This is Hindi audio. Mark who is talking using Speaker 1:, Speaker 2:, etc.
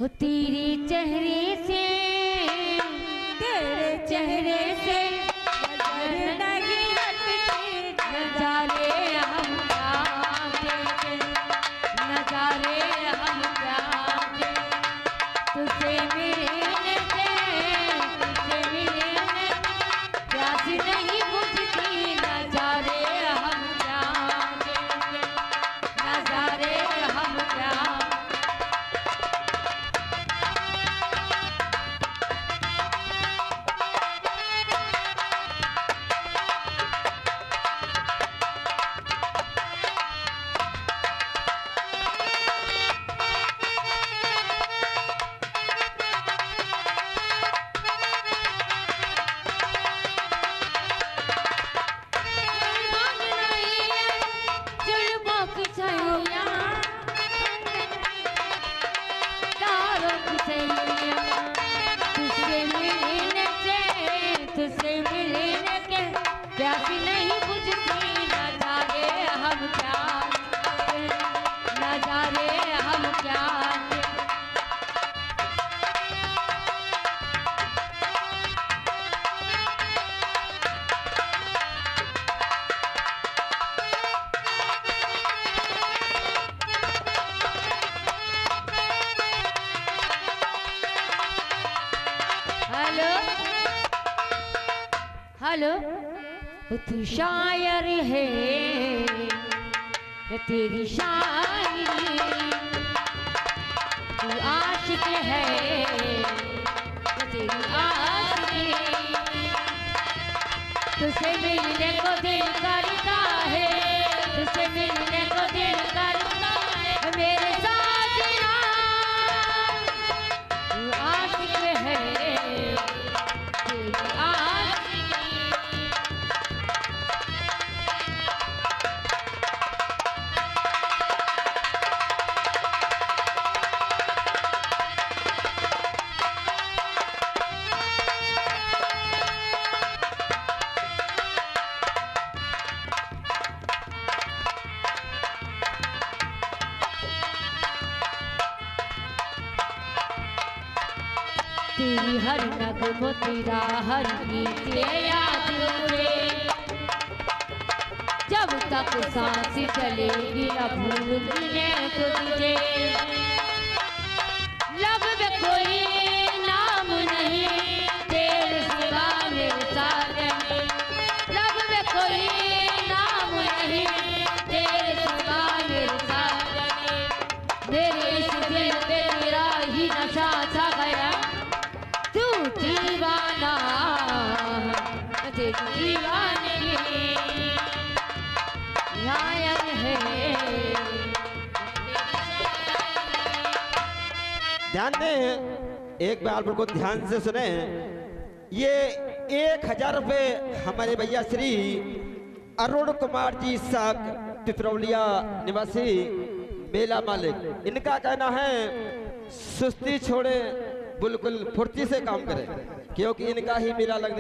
Speaker 1: हो तेरे चेहरे से नहीं हटते नजारे हम क्या देखे, नजारे हम क्या देखे। तुझसे मिलने से प्यास नहीं बुझती, नजारे हम क्या देखे, नजारे हम क्या। तुझसे मिलने के प्यास नहीं बुझती, नजारे हम क्या, नजारे हम क्या। हेलो हेलो, तू शायर है तेरी शायरी, तू आशिक है तेरी आशिकी। तुझसे मिलने को दिल करता है, तुझसे मिलने को दिल करता है मेरे साजना, तू आशिक है तेरी आशिकी। तेरी हर नगमो तेरा हर गीत याद मुझे, जब तक सांस चलेगी न भूलने को तुझे। लब में कोई नाम नहीं तेरे सिवा मेरे साथ नहीं, लब में कोई नाम नहीं तेरे सिवा मेरे साथ नहीं। मेरे इस दिल पे तेरा ही नशा छा गया, तू दीवाना तेरी दीवानगी लायक है।
Speaker 2: ध्यान दें, एक बार को ध्यान से सुने। ये 1000 रुपये हमारे भैया श्री अरुण कुमार जी साहब पिपरौलिया निवासी मेला मालिक, इनका कहना है सुस्ती छोड़े बिल्कुल फुर्ती से काम करें, क्योंकि इनका ही मेला लगने